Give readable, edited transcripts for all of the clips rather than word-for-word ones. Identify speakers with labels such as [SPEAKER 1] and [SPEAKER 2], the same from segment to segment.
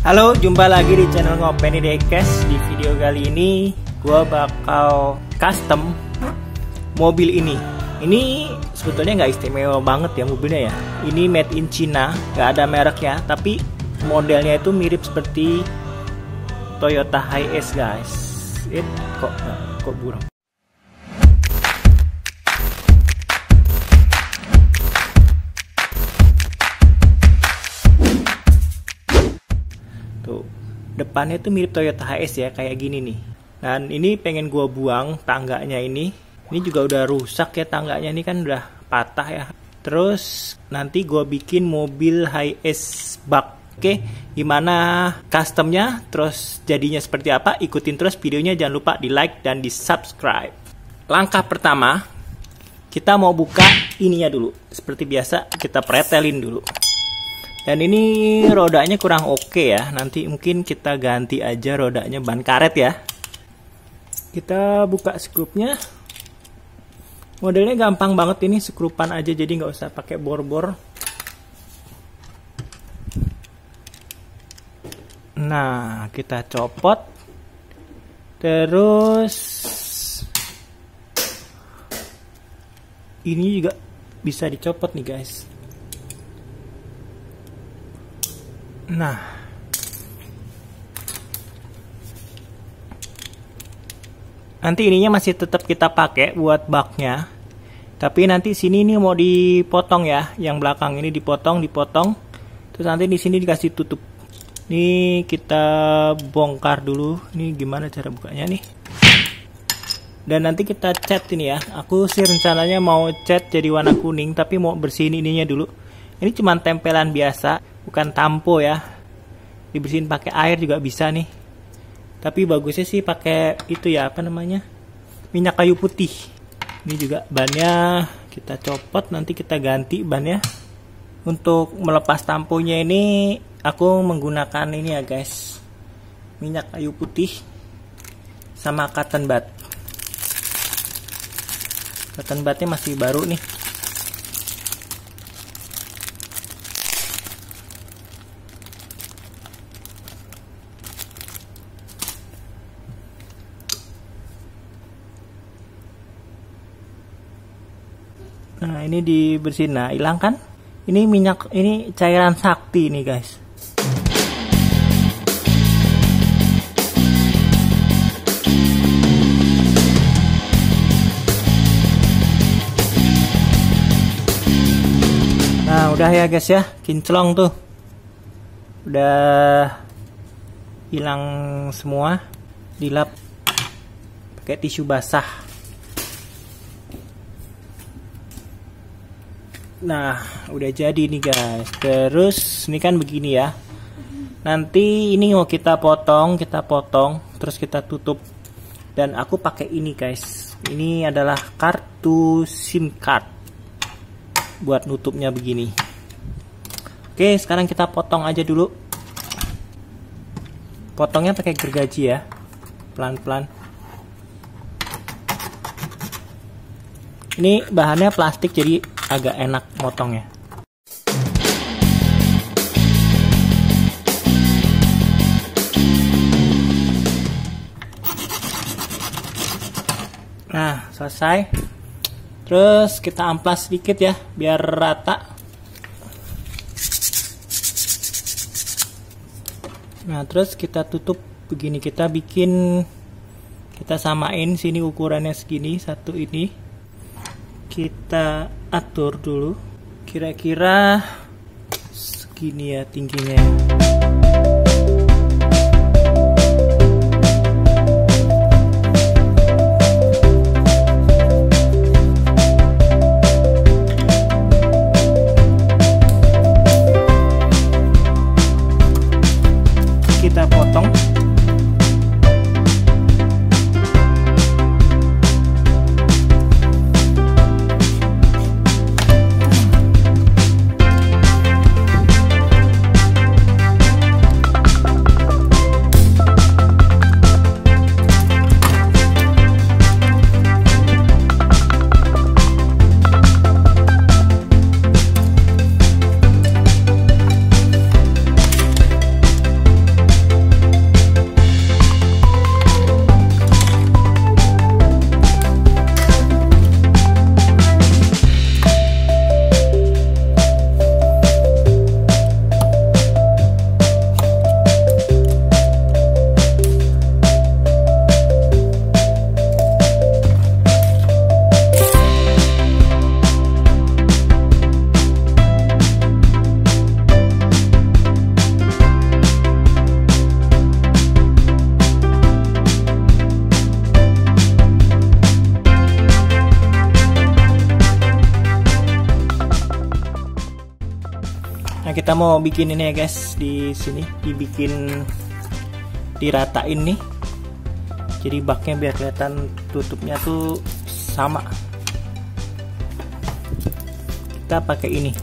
[SPEAKER 1] Halo, jumpa lagi di channel Ngopeni Diecast. Di video kali ini gua bakal custom mobil ini. Ini sebetulnya nggak istimewa banget ya mobilnya ya. Ini made in China, nggak ada mereknya, tapi modelnya itu mirip seperti Toyota Hiace guys. Kok burung. Tuh, depannya tuh mirip Toyota Hiace ya, kayak gini nih. Dan ini pengen gua buang tangganya ini. Ini juga udah rusak ya, tangganya ini kan udah patah ya. Terus nanti gua bikin mobil Hiace bug. Oke, gimana customnya, terus jadinya seperti apa? Ikutin terus videonya, jangan lupa di like dan di subscribe. Langkah pertama, kita mau buka ininya dulu. Seperti biasa, kita pretelin dulu. Dan ini rodanya kurang oke ya. Nanti mungkin kita ganti aja rodanya ban karet ya. Kita buka skrupnya. Modelnya gampang banget ini, skrupan aja, jadi nggak usah pakai bor-bor. Nah, kita copot. Terus ini juga bisa dicopot nih guys. Nah, nanti ininya masih tetap kita pakai buat baknya, tapi nanti sini ini mau dipotong ya, yang belakang ini dipotong, terus nanti di sini dikasih tutup. Ini kita bongkar dulu. Ini gimana cara bukanya nih? Dan nanti kita cat ini ya. Aku sih rencananya mau cat jadi warna kuning, tapi mau bersihin ininya dulu. Ini cuma tempelan biasa, bukan tampo ya. Dibersihin pakai air juga bisa nih. Tapi bagusnya sih pakai itu ya, apa namanya? Minyak kayu putih. Ini juga bannya kita copot, nanti kita ganti bannya. Untuk melepas tamponya ini aku menggunakan ini ya guys. Minyak kayu putih sama cotton bud. Cotton budnya masih baru nih. Nah, ini dibersihin. Nah, hilang kan? Ini minyak, ini cairan sakti nih guys. Nah, udah ya guys ya, kinclong tuh. Udah hilang semua. Dilap pakai tisu basah. Nah, udah jadi nih guys. Terus ini kan begini ya. Nanti ini mau kita potong, terus kita tutup. Dan aku pakai ini guys. Ini adalah kartu SIM card buat nutupnya begini. Oke, sekarang kita potong aja dulu. Potongnya pakai gergaji ya, pelan-pelan. Ini bahannya plastik jadi agak enak motongnya. Nah, selesai. Terus kita amplas sedikit ya, biar rata. Nah, terus kita tutup begini. Kita samain sini ukurannya segini, satu ini. Kita atur dulu kira-kira segini ya tingginya. Kita potong. kita mau bikin ini ya guys, di sini diratain nih. Jadi baknya biar kelihatan tutupnya tuh sama. Kita pakai ini,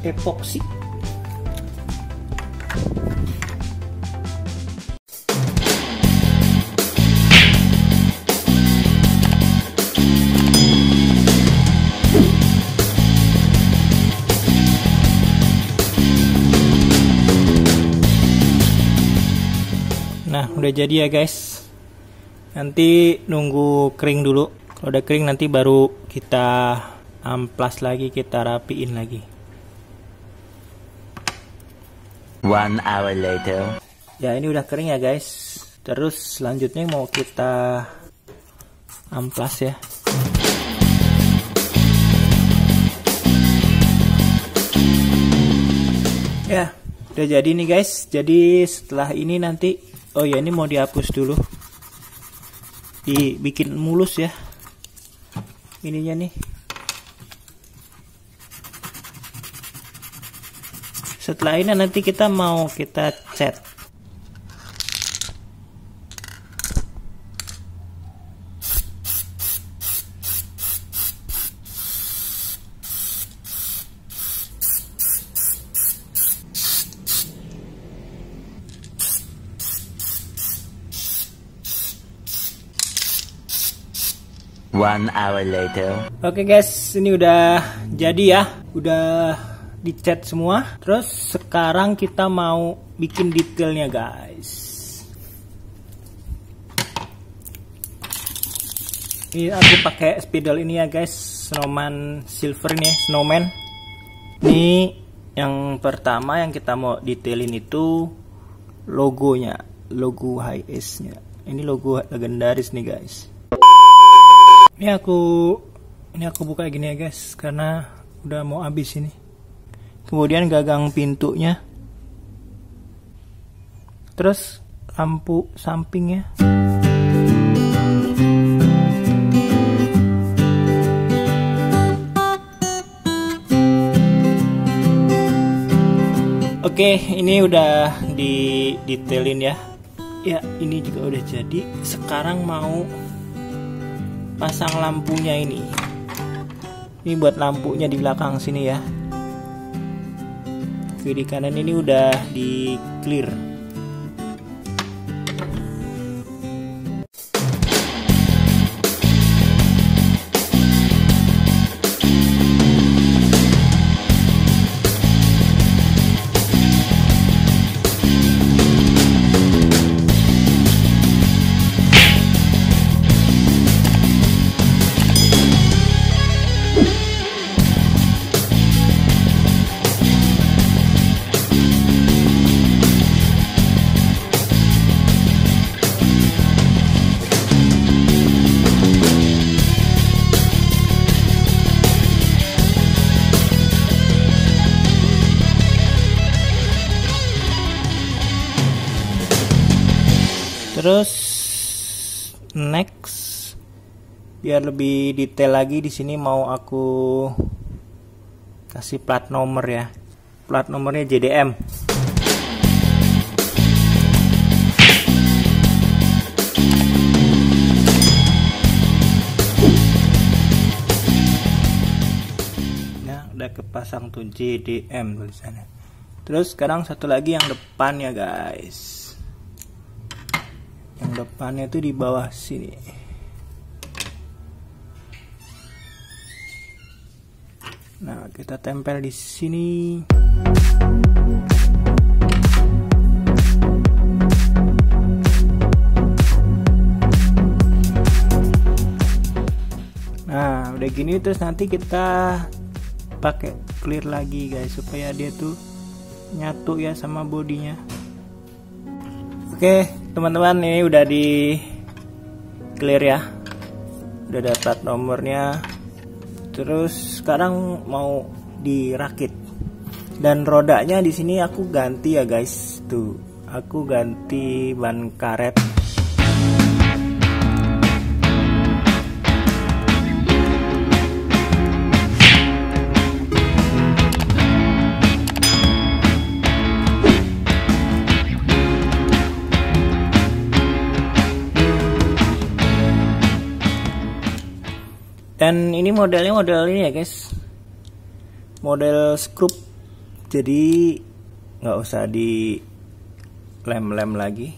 [SPEAKER 1] epoksi. Nah, udah jadi ya guys. Nanti nunggu kering dulu. Kalau udah kering nanti baru kita amplas lagi, kita rapiin lagi.
[SPEAKER 2] 1 hour later.
[SPEAKER 1] Ya, ini udah kering ya guys. Terus selanjutnya mau kita amplas ya. Ya, udah jadi nih guys. Jadi setelah ini nanti, oh ya, ini mau dihapus dulu, dibikin mulus ya ininya nih. Setelah ini nanti kita mau kita cat.
[SPEAKER 2] One hour later.
[SPEAKER 1] Oke guys, ini udah jadi ya, udah dicat semua. Terus sekarang kita mau bikin detailnya guys. Ini aku pakai spidol ini ya guys, snowman silver ini, snowman. Ini yang pertama yang kita mau detailin itu logonya, logo HS-nya. Ini logo legendaris nih guys. Ini aku buka gini ya guys, karena udah mau habis ini. Kemudian gagang pintunya, terus lampu sampingnya. Oke, ini udah di detailin ya. Ya, ini juga udah jadi. Sekarang mau pasang lampunya ini. Ini buat lampunya di belakang sini ya. Kiri kanan ini udah di clear. Terus next, biar lebih detail lagi, di sini mau aku kasih plat nomor ya. Plat nomornya JDM. Nah, udah kepasang tuh JDM tulisannya. Terus sekarang satu lagi yang depan ya guys. Yang depannya tuh di bawah sini. Nah, kita tempel di sini. Nah, udah gini terus nanti kita pakai clear lagi guys, supaya dia tuh nyatu ya sama bodinya. Oke teman-teman, ini udah di clear ya, udah ada plat nomornya. Terus sekarang mau dirakit, dan rodanya di sini aku ganti ya guys, tuh aku ganti ban karet. Dan ini modelnya model ini ya guys, model skrup, jadi nggak usah di lem-lem lagi.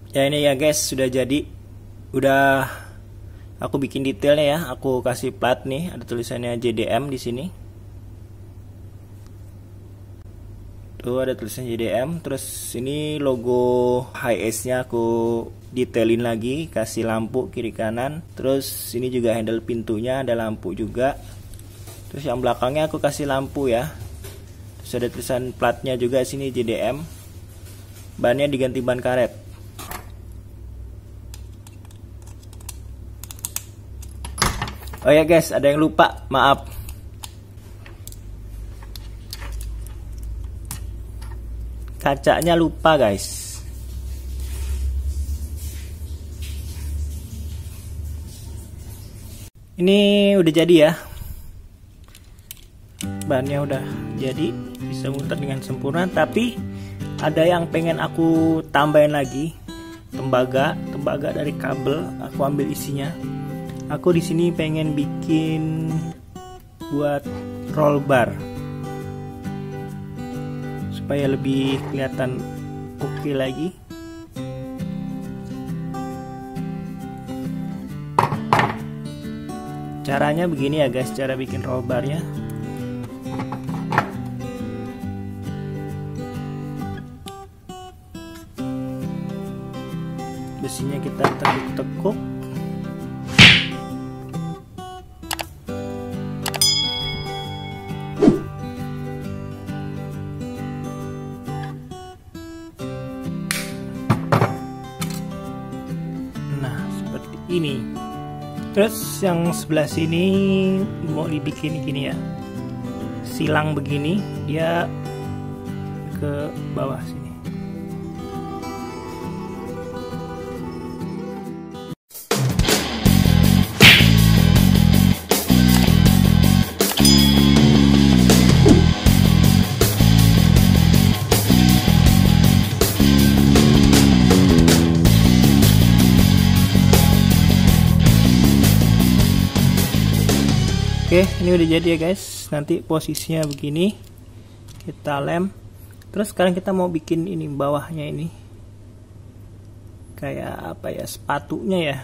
[SPEAKER 1] Ya ini ya guys, sudah jadi. Udah aku bikin detailnya ya. Aku kasih plat nih, ada tulisannya JDM di sini. Tuh ada tulisan JDM. Terus ini logo HS-nya aku detailin lagi, kasih lampu kiri kanan. Terus ini juga handle pintunya ada lampu juga. Terus yang belakangnya aku kasih lampu ya. Terus ada tulisan platnya juga sini JDM. Bannya diganti ban karet. Oh ya guys, ada yang lupa, maaf. Kacanya lupa guys. Ini udah jadi ya. Bannya udah jadi, bisa muter dengan sempurna. Tapi ada yang pengen aku tambahin lagi. Tembaga dari kabel, aku ambil isinya. Aku di sini pengen bikin buat roll bar supaya lebih kelihatan oke lagi. Caranya begini ya guys, cara bikin roll barnya. Besinya kita tekuk-tekuk. Ini terus yang sebelah sini mau dibikin gini ya, silang begini, dia ke bawah sini. Oke, ini udah jadi ya guys. Nanti posisinya begini, kita lem. Terus sekarang kita mau bikin ini bawahnya ini kayak apa ya, sepatunya ya.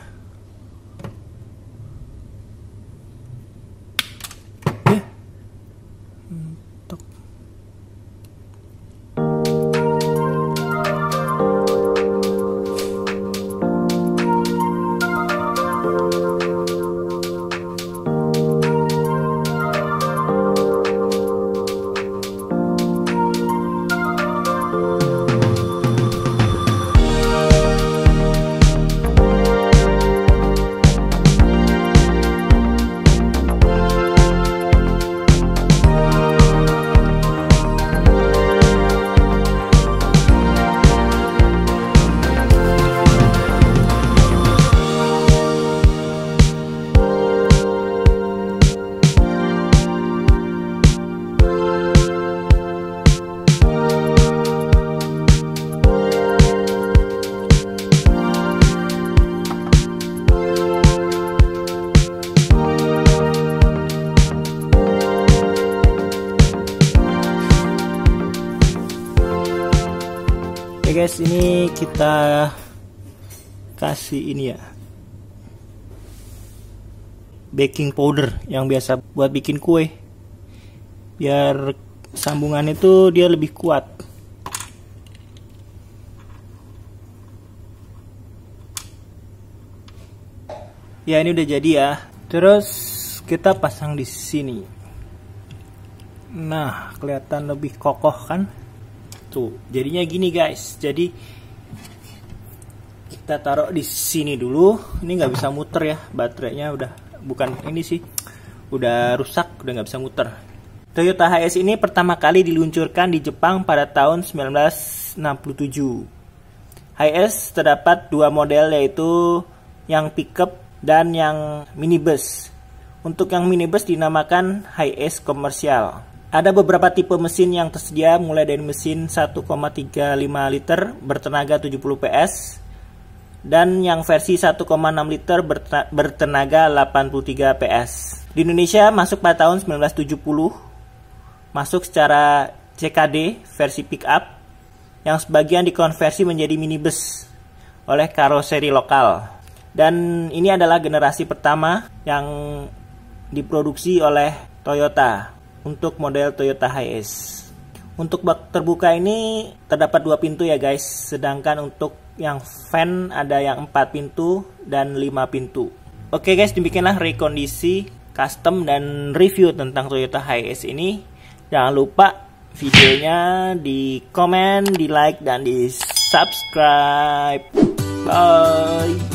[SPEAKER 1] Guys, ini kita kasih ini ya, baking powder yang biasa buat bikin kue, biar sambungan itu dia lebih kuat. Ya ini udah jadi ya. Terus kita pasang di sini. Nah, kelihatan lebih kokoh kan? Tuh, jadinya gini guys. Jadi kita taruh di sini dulu. Ini nggak bisa muter ya, baterainya udah bukan ini sih, udah rusak, udah nggak bisa muter. Toyota HS ini pertama kali diluncurkan di Jepang pada tahun 1967. HS terdapat dua model, yaitu yang pickup dan yang minibus. Untuk yang minibus dinamakan HS komersial. Ada beberapa tipe mesin yang tersedia, mulai dari mesin 1,35 liter bertenaga 70 PS dan yang versi 1,6 liter bertenaga 83 PS. Di Indonesia masuk pada tahun 1970, masuk secara CKD versi pick up yang sebagian dikonversi menjadi minibus oleh karoseri lokal. Dan ini adalah generasi pertama yang diproduksi oleh Toyota untuk model Toyota Hiace. Untuk bak terbuka ini terdapat 2 pintu ya guys, sedangkan untuk yang van ada yang 4 pintu dan 5 pintu. Oke guys, demikianlah rekondisi, custom dan review tentang Toyota Hiace ini. Jangan lupa videonya di komen, di like, dan di subscribe. Bye.